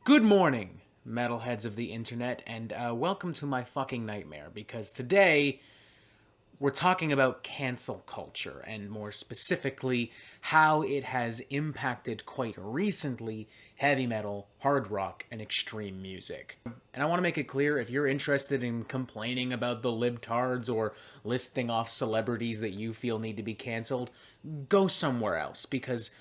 Good morning, metalheads of the internet, and welcome to my fucking nightmare, because today we're talking about cancel culture, and more specifically, how it has impacted quite recently heavy metal, hard rock, and extreme music. And I want to make it clear, if you're interested in complaining about the libtards or listing off celebrities that you feel need to be canceled, go somewhere else, because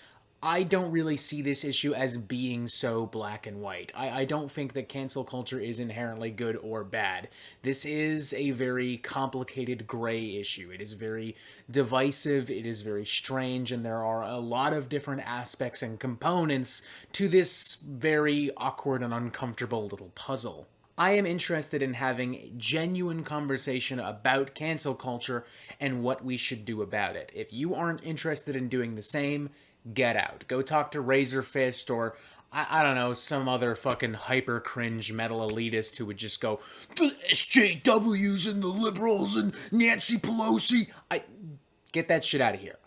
I don't really see this issue as being so black and white. I don't think that cancel culture is inherently good or bad. This is a very complicated gray issue. It is very divisive, it is very strange, and there are a lot of different aspects and components to this very awkward and uncomfortable little puzzle. I am interested in having a genuine conversation about cancel culture and what we should do about it. If you aren't interested in doing the same, get out. Go talk to Razor Fist or, I don't know, some other fucking hyper cringe metal elitist who would just go, the SJWs and the liberals and Nancy Pelosi. Get that shit out of here.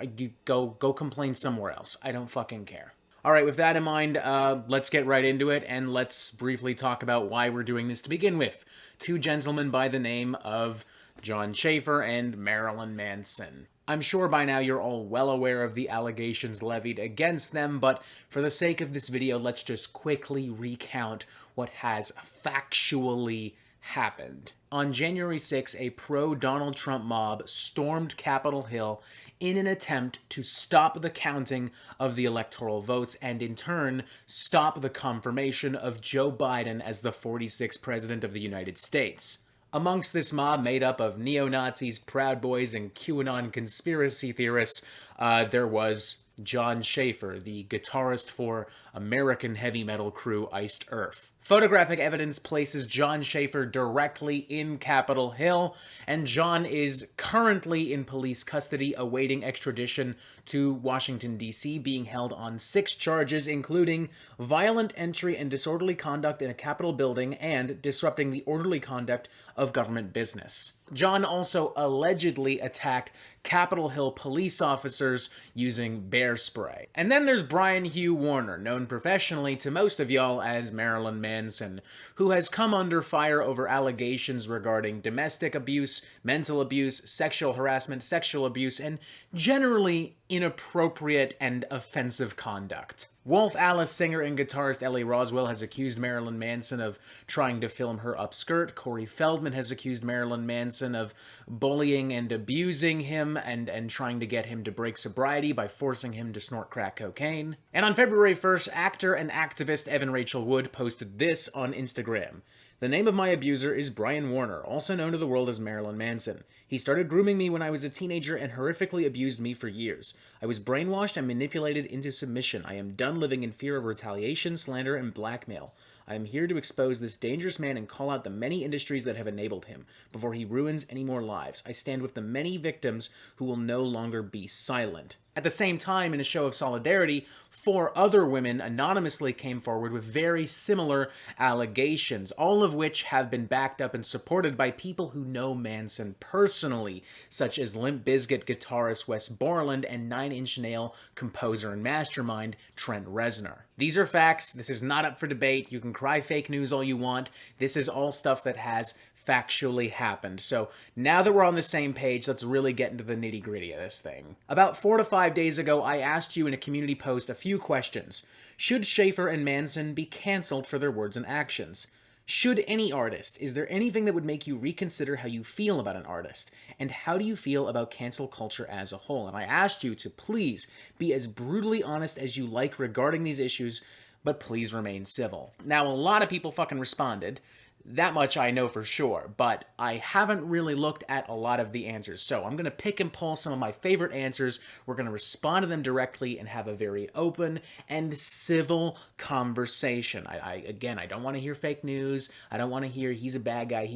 Go complain somewhere else. I don't fucking care. Alright, with that in mind, let's get right into it, and let's briefly talk about why we're doing this to begin with. Two gentlemen by the name of John Schaffer and Marilyn Manson. I'm sure by now you're all well aware of the allegations levied against them, but for the sake of this video, let's just quickly recount what has factually happened. On January 6, a pro-Donald Trump mob stormed Capitol Hill in an attempt to stop the counting of the electoral votes and, in turn, stop the confirmation of Joe Biden as the 46th President of the United States. Amongst this mob, made up of neo-Nazis, Proud Boys, and QAnon conspiracy theorists, there was John Schaffer, the guitarist for American heavy metal crew Iced Earth. Photographic evidence places John Schaffer directly in Capitol Hill, and John is currently in police custody awaiting extradition to Washington, D.C., being held on 6 charges, including violent entry and disorderly conduct in a Capitol building and disrupting the orderly conduct of government business. John also allegedly attacked Capitol Hill police officers using bear spray. And then there's Brian Hugh Warner, known professionally to most of y'all as Marilyn Manson, who has come under fire over allegations regarding domestic abuse, mental abuse, sexual harassment, sexual abuse, and generally inappropriate and offensive conduct. Wolf Alice singer and guitarist Ellie Roswell has accused Marilyn Manson of trying to film her upskirt. Corey Feldman has accused Marilyn Manson of bullying and abusing him and trying to get him to break sobriety by forcing him to snort crack cocaine. And on February 1st, actor and activist Evan Rachel Wood posted this on Instagram. The name of my abuser is Brian Warner, also known to the world as Marilyn Manson. He started grooming me when I was a teenager and horrifically abused me for years. I was brainwashed and manipulated into submission. I am done living in fear of retaliation, slander, and blackmail. I am here to expose this dangerous man and call out the many industries that have enabled him, before he ruins any more lives. I stand with the many victims who will no longer be silent. At the same time, in a show of solidarity, 4 other women anonymously came forward with very similar allegations, all of which have been backed up and supported by people who know Manson personally, such as Limp Bizkit guitarist Wes Borland and 9 Inch Nail composer and mastermind Trent Reznor. These are facts. This is not up for debate. You can cry fake news all you want. This is all stuff that has factually happened. So now that we're on the same page, let's really get into the nitty-gritty of this thing. About 4 to 5 days ago, I asked you in a community post a few questions. Should Schaffer and Manson be canceled for their words and actions? Should any artist? Is there anything that would make you reconsider how you feel about an artist? And how do you feel about cancel culture as a whole? And I asked you to please be as brutally honest as you like regarding these issues, but please remain civil. Now, a lot of people fucking responded. That much I know for sure, but I haven't really looked at a lot of the answers, so I'm going to pick and pull some of my favorite answers. We're going to respond to them directly and have a very open and civil conversation. Again, I don't want to hear fake news. I don't want to hear he's a bad guy,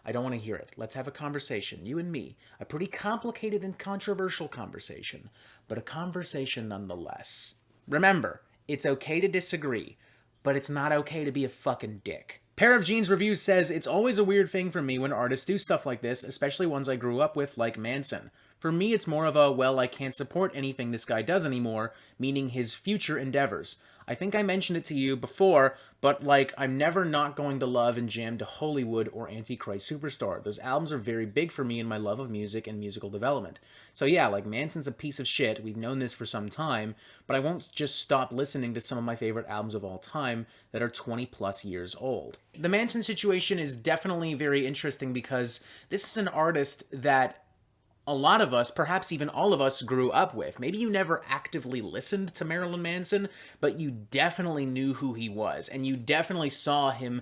I don't want to hear it. Let's have a conversation, you and me. A pretty complicated and controversial conversation, but a conversation nonetheless. Remember, it's okay to disagree, but it's not okay to be a fucking dick. Pair of Jeans Reviews says, it's always a weird thing for me when artists do stuff like this, especially ones I grew up with, like Manson. For me, it's more of a, well, I can't support anything this guy does anymore, meaning his future endeavors. I think I mentioned it to you before, but like, I'm never not going to love and jam to Hollywood or Antichrist Superstar. Those albums are very big for me in my love of music and musical development. So yeah, like, Manson's a piece of shit. We've known this for some time, but I won't just stop listening to some of my favorite albums of all time that are 20 plus years old. The Manson situation is definitely very interesting because this is an artist that a lot of us, perhaps even all of us, grew up with. Maybe you never actively listened to Marilyn Manson, but you definitely knew who he was, and you definitely saw him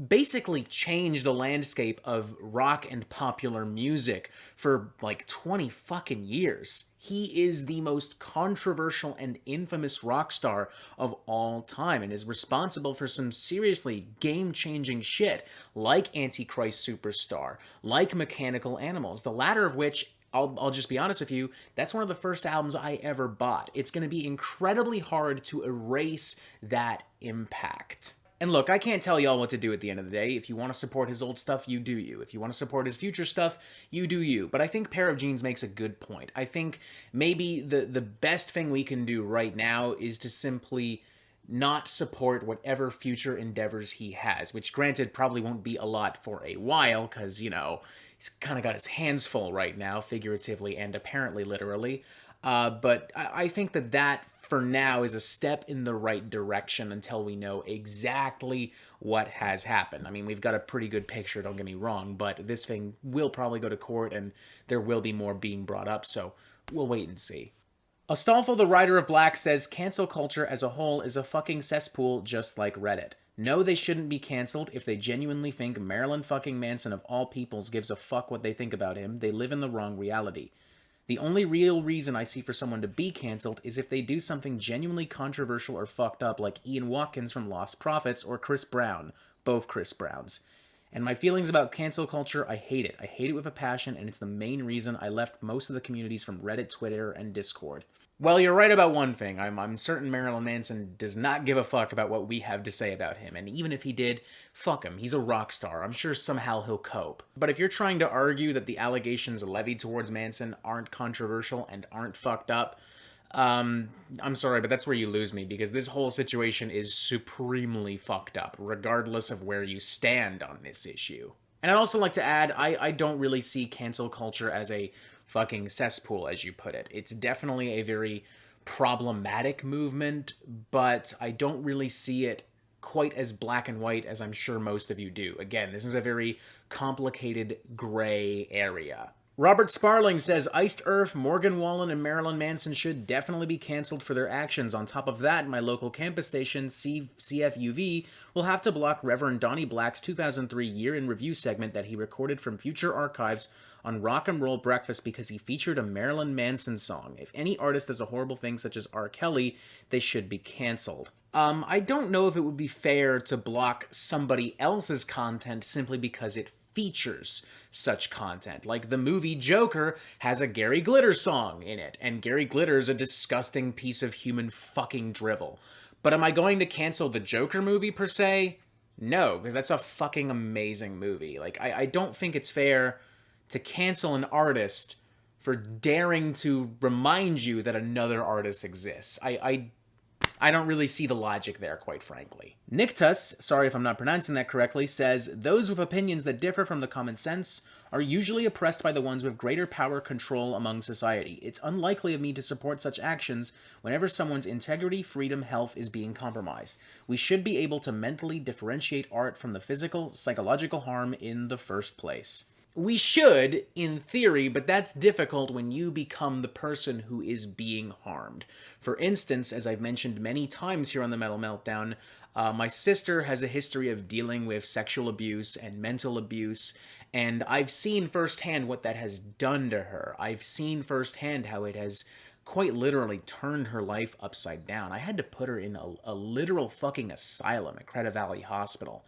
basically change the landscape of rock and popular music for like 20 fucking years. He is the most controversial and infamous rock star of all time and is responsible for some seriously game-changing shit like Antichrist Superstar, like Mechanical Animals, the latter of which, I'll just be honest with you, that's one of the first albums I ever bought. It's going to be incredibly hard to erase that impact. And look, I can't tell y'all what to do at the end of the day. If you want to support his old stuff, you do you. If you want to support his future stuff, you do you. But I think Pair of Jeans makes a good point. I think maybe the best thing we can do right now is to simply not support whatever future endeavors he has, which granted probably won't be a lot for a while, because, you know, he's kind of got his hands full right now, figuratively and apparently literally. But I think that for now is a step in the right direction until we know exactly what has happened. I mean, we've got a pretty good picture, don't get me wrong, but this thing will probably go to court and there will be more being brought up, so we'll wait and see. Astolfo, the Rider of Black, says cancel culture as a whole is a fucking cesspool just like Reddit. No, they shouldn't be canceled if they genuinely think Marilyn fucking Manson of all peoples gives a fuck what they think about him. They live in the wrong reality. The only real reason I see for someone to be canceled is if they do something genuinely controversial or fucked up like Ian Watkins from Lost Prophets or Chris Brown, both Chris Browns. And my feelings about cancel culture, I hate it. I hate it with a passion, and it's the main reason I left most of the communities from Reddit, Twitter, and Discord. Well, you're right about one thing. I'm certain Marilyn Manson does not give a fuck about what we have to say about him. And even if he did, fuck him. He's a rock star. I'm sure somehow he'll cope. But if you're trying to argue that the allegations levied towards Manson aren't controversial and aren't fucked up, I'm sorry, but that's where you lose me, because this whole situation is supremely fucked up, regardless of where you stand on this issue. And I'd also like to add, I don't really see cancel culture as a fucking cesspool, as you put it. It's definitely a very problematic movement, but I don't really see it quite as black and white as I'm sure most of you do. Again, this is a very complicated gray area. Robert Sparling says, Iced Earth, Morgan Wallen, and Marilyn Manson should definitely be canceled for their actions. On top of that, my local campus station, CFUV, will have to block Reverend Donnie Black's 2003 Year in Review segment that he recorded from future archives on Rock and Roll Breakfast because he featured a Marilyn Manson song. If any artist does a horrible thing such as R. Kelly, they should be canceled. I don't know if it would be fair to block somebody else's content simply because it features such content. Like the movie Joker has a Gary Glitter song in it, and Gary Glitter's a disgusting piece of human fucking drivel. But am I going to cancel the Joker movie per se? No, because that's a fucking amazing movie. Like, I don't think it's fair to cancel an artist for daring to remind you that another artist exists. I don't really see the logic there, quite frankly. Nictus, sorry if I'm not pronouncing that correctly, says, those with opinions that differ from the common sense are usually oppressed by the ones with greater power control among society. It's unlikely of me to support such actions whenever someone's integrity, freedom, health is being compromised. We should be able to mentally differentiate art from the physical, psychological harm in the first place. We should, in theory, but that's difficult when you become the person who is being harmed. For instance, as I've mentioned many times here on the Metal Meltdown, my sister has a history of dealing with sexual abuse and mental abuse, and I've seen firsthand what that has done to her. I've seen firsthand how it has quite literally turned her life upside down. I had to put her in a literal fucking asylum at Credit Valley Hospital.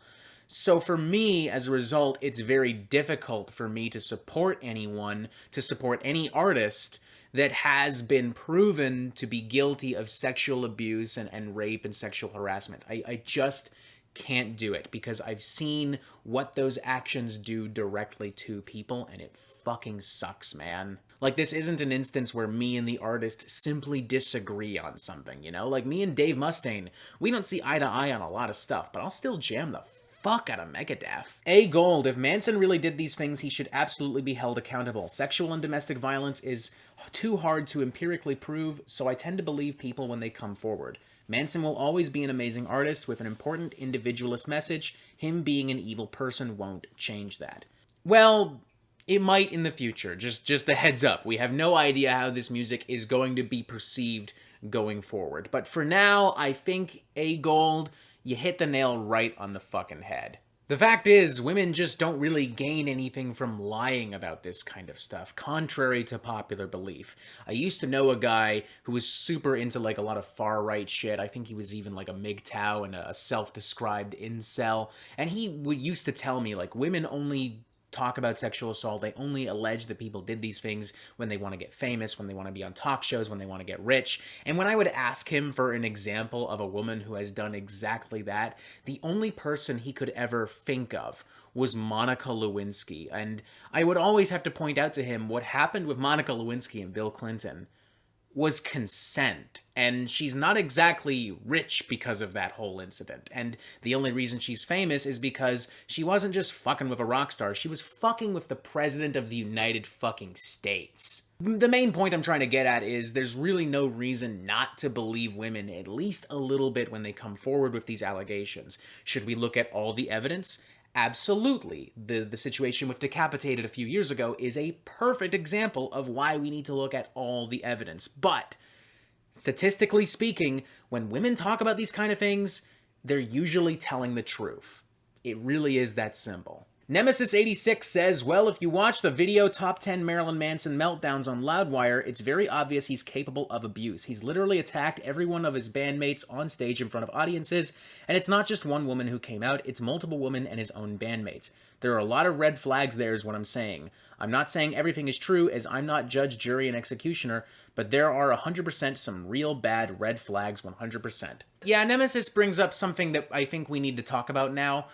So for me, as a result, it's very difficult for me to support anyone, to support any artist that has been proven to be guilty of sexual abuse and rape and sexual harassment. I just can't do it because I've seen what those actions do directly to people, and it fucking sucks, man. Like, this isn't an instance where me and the artist simply disagree on something, you know? Like, me and Dave Mustaine, we don't see eye to eye on a lot of stuff, but I'll still jam the fuck out of Megadeth. A. Gold, if Manson really did these things, he should absolutely be held accountable. Sexual and domestic violence is too hard to empirically prove, so I tend to believe people when they come forward. Manson will always be an amazing artist with an important individualist message. Him being an evil person won't change that. Well, it might in the future. Just a heads up. We have no idea how this music is going to be perceived going forward. But for now, I think, A. Gold, you hit the nail right on the fucking head. The fact is, women just don't really gain anything from lying about this kind of stuff, contrary to popular belief. I used to know a guy who was super into, like, a lot of far-right shit. I think he was even, like, a MGTOW and a self-described incel. And he used to tell me, like, women only talk about sexual assault. They only allege that people did these things when they want to get famous, when they want to be on talk shows, when they want to get rich. And when I would ask him for an example of a woman who has done exactly that, the only person he could ever think of was Monica Lewinsky. And I would always have to point out to him what happened with Monica Lewinsky and Bill Clinton was consent, and she's not exactly rich because of that whole incident. And the only reason she's famous is because she wasn't just fucking with a rock star, she was fucking with the president of the United fucking States. The main point I'm trying to get at is there's really no reason not to believe women at least a little bit when they come forward with these allegations. Should we look at all the evidence? Absolutely. The situation with Decapitated a few years ago is a perfect example of why we need to look at all the evidence. But, statistically speaking, when women talk about these kind of things, they're usually telling the truth. It really is that simple. Nemesis86 says, well, if you watch the video Top 10 Marilyn Manson Meltdowns on Loudwire, it's very obvious he's capable of abuse. He's literally attacked every one of his bandmates on stage in front of audiences, and it's not just one woman who came out, it's multiple women and his own bandmates. There are a lot of red flags there is what I'm saying. I'm not saying everything is true, as I'm not judge, jury, and executioner, but there are 100% some real bad red flags, 100%. Yeah, Nemesis brings up something that I think we need to talk about now.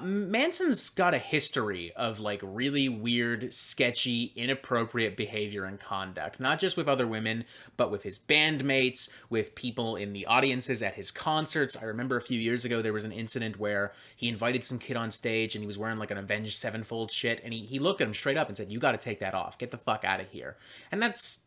Manson's got a history of, like, really weird, sketchy, inappropriate behavior and conduct. Not just with other women, but with his bandmates, with people in the audiences at his concerts. I remember a few years ago there was an incident where he invited some kid on stage and he was wearing, like, an Avenged Sevenfold shit, and he looked at him straight up and said, you gotta take that off. Get the fuck out of here. And that's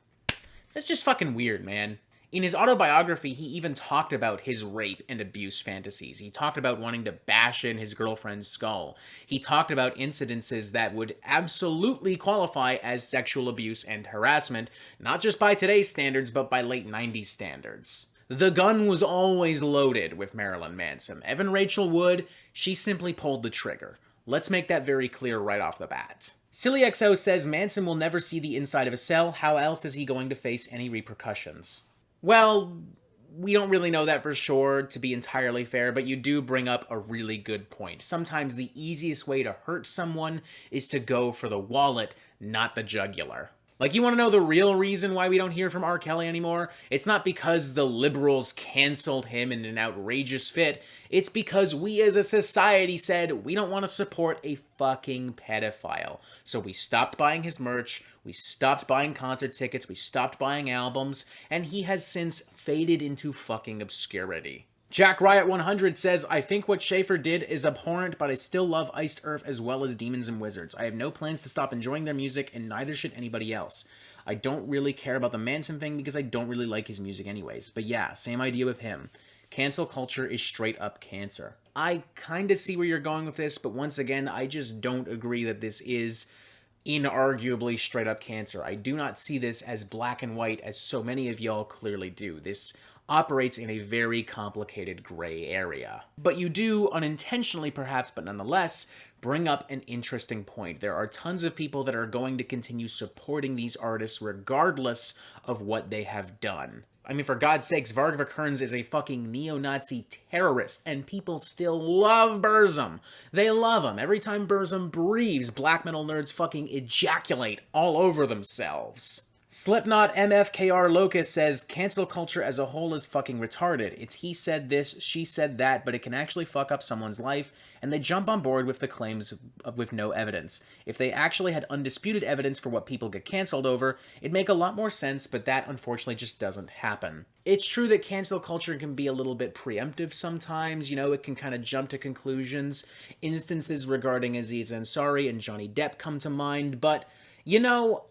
just fucking weird, man. In his autobiography, he even talked about his rape and abuse fantasies. He talked about wanting to bash in his girlfriend's skull. He talked about incidences that would absolutely qualify as sexual abuse and harassment, not just by today's standards, but by late 90s standards. The gun was always loaded with Marilyn Manson. Evan Rachel Wood, she simply pulled the trigger. Let's make that very clear right off the bat. SillyXO says Manson will never see the inside of a cell. How else is he going to face any repercussions? Well, we don't really know that for sure, to be entirely fair, but you do bring up a really good point. Sometimes the easiest way to hurt someone is to go for the wallet, not the jugular. Like, you want to know the real reason why we don't hear from R. Kelly anymore? It's not because the liberals canceled him in an outrageous fit. It's because we as a society said we don't want to support a fucking pedophile. So we stopped buying his merch, we stopped buying concert tickets, we stopped buying albums, and he has since faded into fucking obscurity. Jack Riot 100 says, I think what Schaffer did is abhorrent, but I still love Iced Earth as well as Demons and Wizards. I have no plans to stop enjoying their music, and neither should anybody else. I don't really care about the Manson thing because I don't really like his music anyways. But yeah, same idea with him. Cancel culture is straight up cancer. I kinda see where you're going with this, but once again, I just don't agree that this is inarguably straight up cancer. I do not see this as black and white as so many of y'all clearly do. This operates in a very complicated gray area. But you do, unintentionally perhaps, but nonetheless, bring up an interesting point. There are tons of people that are going to continue supporting these artists regardless of what they have done. I mean, for God's sakes, Varg Vikernes is a fucking neo-Nazi terrorist, and people still love Burzum. They love him. Every time Burzum breathes, black metal nerds fucking ejaculate all over themselves. Slipknot MFKR Locus says, cancel culture as a whole is fucking retarded. It's he said this, she said that, but it can actually fuck up someone's life, and they jump on board with the claims with no evidence. If they actually had undisputed evidence for what people get canceled over, it'd make a lot more sense, but that unfortunately just doesn't happen. It's true that cancel culture can be a little bit preemptive sometimes, it can kind of jump to conclusions. Instances regarding Aziz Ansari and Johnny Depp come to mind, but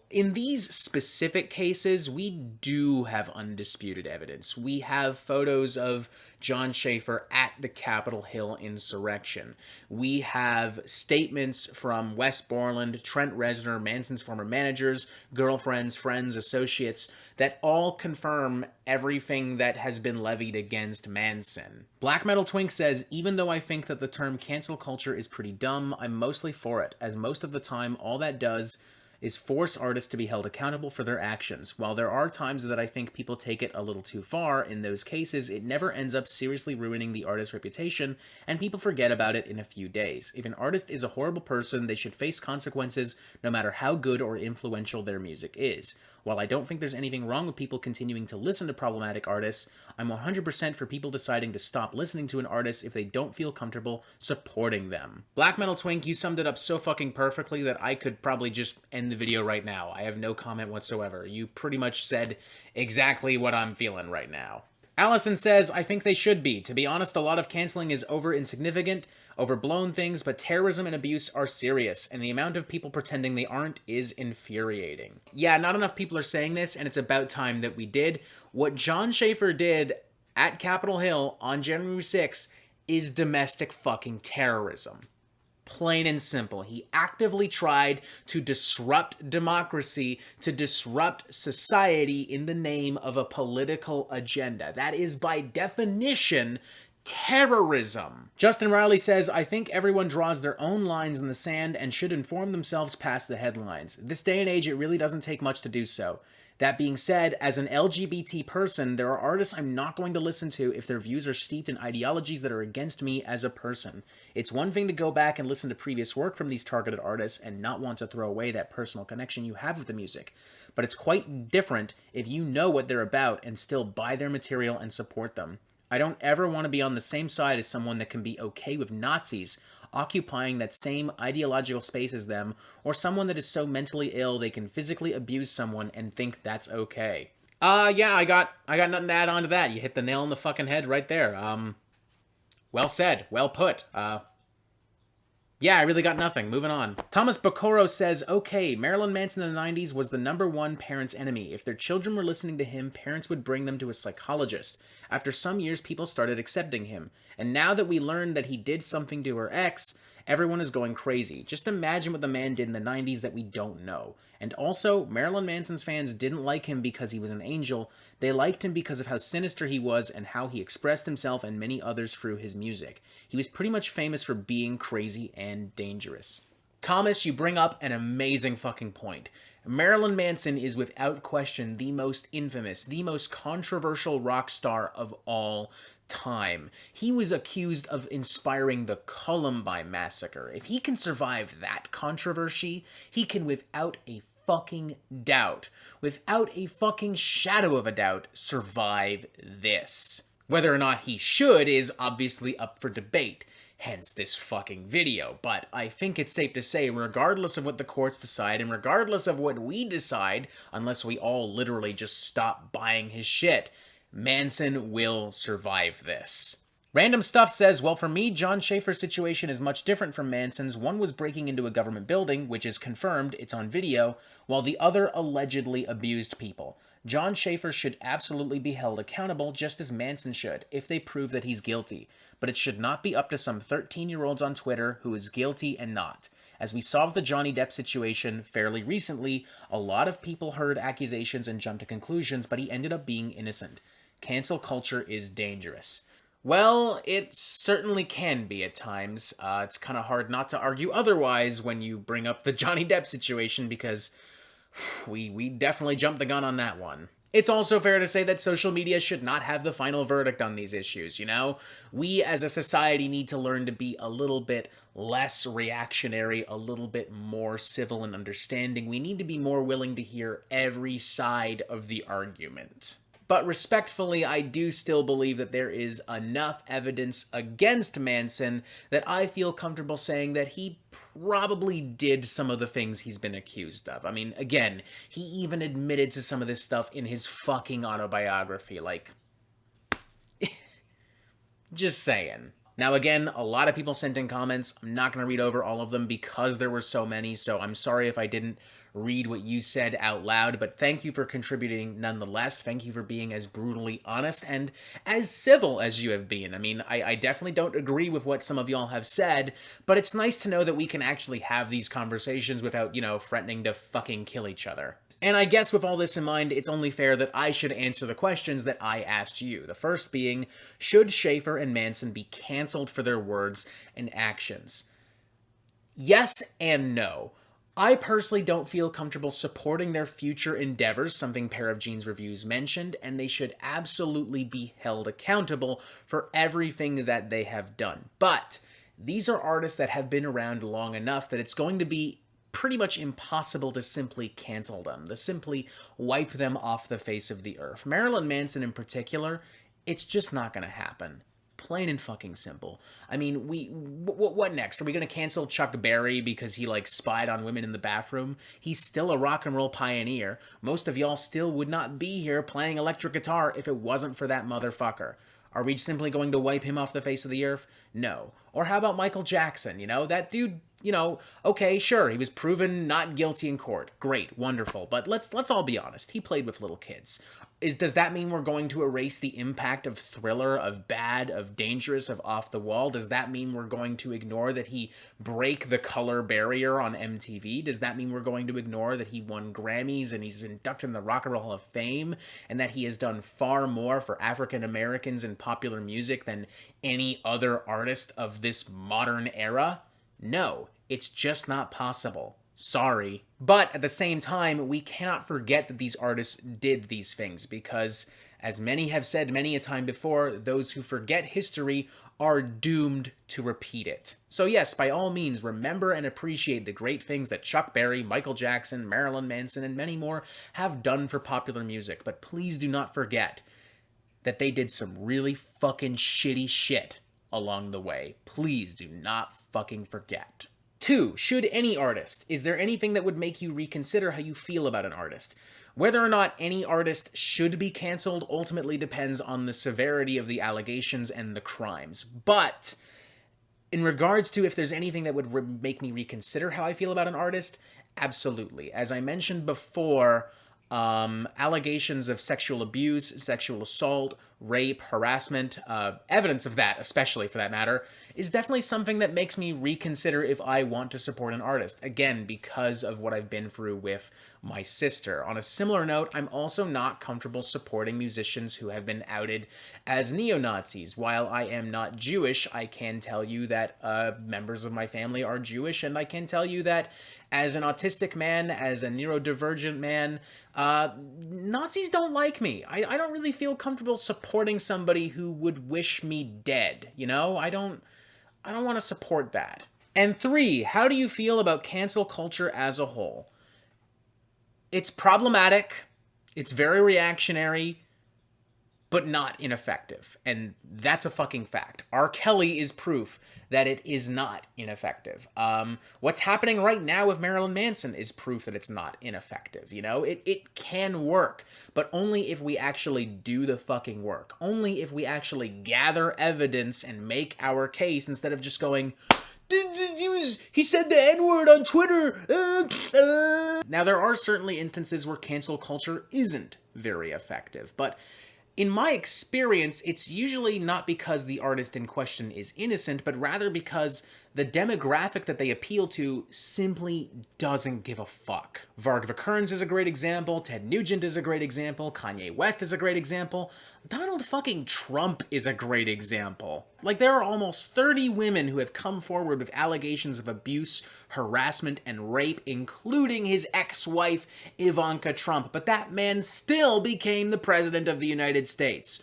in these specific cases, we do have undisputed evidence. We have photos of John Schaffer at the Capitol Hill insurrection. We have statements from Wes Borland, Trent Reznor, Manson's former managers, girlfriends, friends, associates, that all confirm everything that has been levied against Manson. Black Metal Twink says, even though I think that the term cancel culture is pretty dumb, I'm mostly for it, as most of the time all that does is force artists to be held accountable for their actions. While there are times that I think people take it a little too far, in those cases, it never ends up seriously ruining the artist's reputation, and people forget about it in a few days. If an artist is a horrible person, they should face consequences no matter how good or influential their music is. While I don't think there's anything wrong with people continuing to listen to problematic artists, I'm 100% for people deciding to stop listening to an artist if they don't feel comfortable supporting them. Black Metal Twink, you summed it up so fucking perfectly that I could probably just end the video right now. I have no comment whatsoever. You pretty much said exactly what I'm feeling right now. Allison says, I think they should be. To be honest, a lot of canceling is insignificant, overblown things, but terrorism and abuse are serious, and the amount of people pretending they aren't is infuriating. Yeah, not enough people are saying this, and it's about time that we did. What John Schaffer did at Capitol Hill on January 6th is domestic fucking terrorism. Plain and simple. He actively tried to disrupt democracy, to disrupt society in the name of a political agenda. That is, by definition, terrorism. Justin Riley says, I think everyone draws their own lines in the sand and should inform themselves past the headlines. This day and age, it really doesn't take much to do so. That being said, as an LGBT person, there are artists I'm not going to listen to if their views are steeped in ideologies that are against me as a person. It's one thing to go back and listen to previous work from these targeted artists and not want to throw away that personal connection you have with the music. But it's quite different if you know what they're about and still buy their material and support them. I don't ever want to be on the same side as someone that can be okay with Nazis occupying that same ideological space as them, or someone that is so mentally ill they can physically abuse someone and think that's okay. Yeah, I got nothing to add on to that. You hit the nail on the fucking head right there. Well said, well put. Yeah, I really got nothing. Moving on. Thomas Bacoro says, okay, Marilyn Manson in the 90s was the #1 parent's enemy. If their children were listening to him, parents would bring them to a psychologist. After some years, people started accepting him. And now that we learned that he did something to her ex, everyone is going crazy. Just imagine what the man did in the 90s that we don't know. And also, Marilyn Manson's fans didn't like him because he was an angel. They liked him because of how sinister he was and how he expressed himself and many others through his music. He was pretty much famous for being crazy and dangerous. Thomas, you bring up an amazing fucking point. Marilyn Manson is without question the most infamous, the most controversial rock star of all time. He was accused of inspiring the Columbine massacre. If he can survive that controversy, he can without a fucking doubt, without a fucking shadow of a doubt, survive this. Whether or not he should is obviously up for debate, hence this fucking video. But I think it's safe to say, regardless of what the courts decide, and regardless of what we decide, unless we all literally just stop buying his shit, Manson will survive this. Random Stuff says, well, for me, John Schaffer's situation is much different from Manson's. One was breaking into a government building, which is confirmed, it's on video, while the other allegedly abused people. John Schaffer should absolutely be held accountable, just as Manson should, if they prove that he's guilty. But it should not be up to some 13-year-olds on Twitter who is guilty and not. As we saw with the Johnny Depp situation fairly recently, a lot of people heard accusations and jumped to conclusions, but he ended up being innocent. Cancel culture is dangerous. Well, it certainly can be at times. It's kind of hard not to argue otherwise when you bring up the Johnny Depp situation, because we definitely jumped the gun on that one. It's also fair to say that social media should not have the final verdict on these issues, you know? We as a society need to learn to be a little bit less reactionary, a little bit more civil and understanding. We need to be more willing to hear every side of the argument. But respectfully, I do still believe that there is enough evidence against Manson that I feel comfortable saying that he probably did some of the things he's been accused of. I mean, again, he even admitted to some of this stuff in his fucking autobiography. Like, just saying. Now, again, a lot of people sent in comments. I'm not going to read over all of them because there were so many, so I'm sorry if I didn't read what you said out loud, but thank you for contributing nonetheless. Thank you for being as brutally honest and as civil as you have been. I mean, I definitely don't agree with what some of y'all have said, but it's nice to know that we can actually have these conversations without, you know, threatening to fucking kill each other. And I guess with all this in mind, it's only fair that I should answer the questions that I asked you. The first being, should Schaffer and Manson be canceled for their words and actions? Yes and no. I personally don't feel comfortable supporting their future endeavors, something Pair of Jeans Reviews mentioned, and they should absolutely be held accountable for everything that they have done. But these are artists that have been around long enough that it's going to be pretty much impossible to simply cancel them, to simply wipe them off the face of the earth. Marilyn Manson in particular, it's just not going to happen. Plain and fucking simple. I mean, what next? Are we going to cancel Chuck Berry because he, like, spied on women in the bathroom? He's still a rock and roll pioneer. Most of y'all still would not be here playing electric guitar if it wasn't for that motherfucker. Are we simply going to wipe him off the face of the earth? No. Or how about Michael Jackson? You know, that dude, you know, okay, sure, he was proven not guilty in court. Great, wonderful. But let's all be honest. He played with little kids. Does that mean we're going to erase the impact of Thriller, of Bad, of Dangerous, of Off the Wall? Does that mean we're going to ignore that he broke the color barrier on MTV? Does that mean we're going to ignore that he won Grammys and he's inducted in the Rock and Roll Hall of Fame and that he has done far more for African Americans in popular music than any other artist of this modern era? No, it's just not possible. Sorry. But at the same time, we cannot forget that these artists did these things because, as many have said many a time before, those who forget history are doomed to repeat it. So yes, by all means, remember and appreciate the great things that Chuck Berry, Michael Jackson, Marilyn Manson, and many more have done for popular music, but please do not forget that they did some really fucking shitty shit along the way. Please do not fucking forget. 2. Should any artist? Is there anything that would make you reconsider how you feel about an artist? Whether or not any artist should be canceled ultimately depends on the severity of the allegations and the crimes. But in regards to if there's anything that would make me reconsider how I feel about an artist, absolutely. As I mentioned before, allegations of sexual abuse, sexual assault, rape, harassment, evidence of that, especially for that matter, is definitely something that makes me reconsider if I want to support an artist. Again, because of what I've been through with my sister. On a similar note, I'm also not comfortable supporting musicians who have been outed as neo-Nazis. While I am not Jewish, I can tell you that members of my family are Jewish, and I can tell you that as an autistic man, as a neurodivergent man, Nazis don't like me. I don't really feel comfortable supporting somebody who would wish me dead, you know? I don't want to support that. And 3, how do you feel about cancel culture as a whole? It's problematic, it's very reactionary, but not ineffective. And that's a fucking fact. R. Kelly is proof that it is not ineffective. What's happening right now with Marilyn Manson is proof that it's not ineffective, you know? It can work, but only if we actually do the fucking work. Only if we actually gather evidence and make our case instead of just going, he said the N-word on Twitter. Now, there are certainly instances where cancel culture isn't very effective, but in my experience, it's usually not because the artist in question is innocent, but rather because the demographic that they appeal to simply doesn't give a fuck. Varg Vikernes is a great example, Ted Nugent is a great example, Kanye West is a great example, Donald fucking Trump is a great example. Like, there are almost 30 women who have come forward with allegations of abuse, harassment, and rape, including his ex-wife, Ivanka Trump, but that man still became the president of the United States.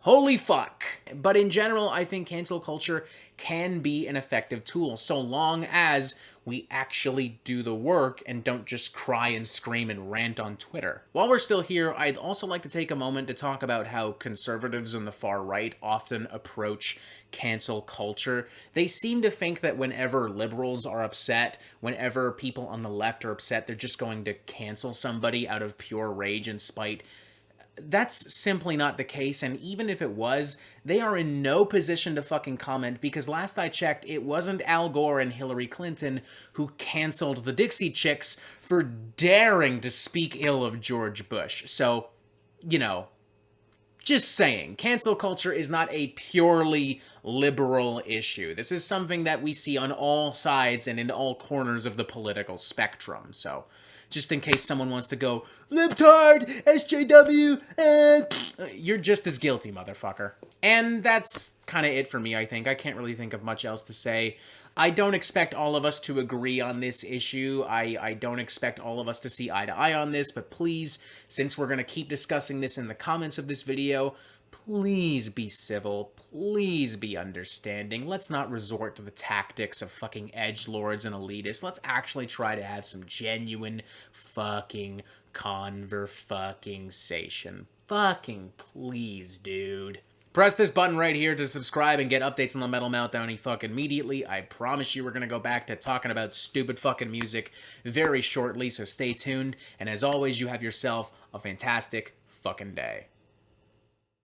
Holy fuck. But in general, I think cancel culture can be an effective tool, so long as we actually do the work and don't just cry and scream and rant on Twitter. While we're still here, I'd also like to take a moment to talk about how conservatives on the far right often approach cancel culture. They seem to think that whenever liberals are upset, whenever people on the left are upset, they're just going to cancel somebody out of pure rage and spite. That's simply not the case, and even if it was, they are in no position to fucking comment, because last I checked, it wasn't Al Gore and Hillary Clinton who canceled the Dixie Chicks for daring to speak ill of George Bush. So, you know, just saying, cancel culture is not a purely liberal issue. This is something that we see on all sides and in all corners of the political spectrum, so just in case someone wants to go, libtard, SJW, you're just as guilty, motherfucker. And that's kind of it for me, I think. I can't really think of much else to say. I don't expect all of us to agree on this issue. I don't expect all of us to see eye to eye on this, but please, since we're going to keep discussing this in the comments of this video, please be civil, please be understanding. Let's not resort to the tactics of fucking edgelords and elitists. Let's actually try to have some genuine fucking conversation. Fucking please, dude. Press this button right here to subscribe and get updates on the Metal Meltdown fucking immediately. I promise you we're gonna go back to talking about stupid fucking music very shortly, so stay tuned. And as always, you have yourself a fantastic fucking day.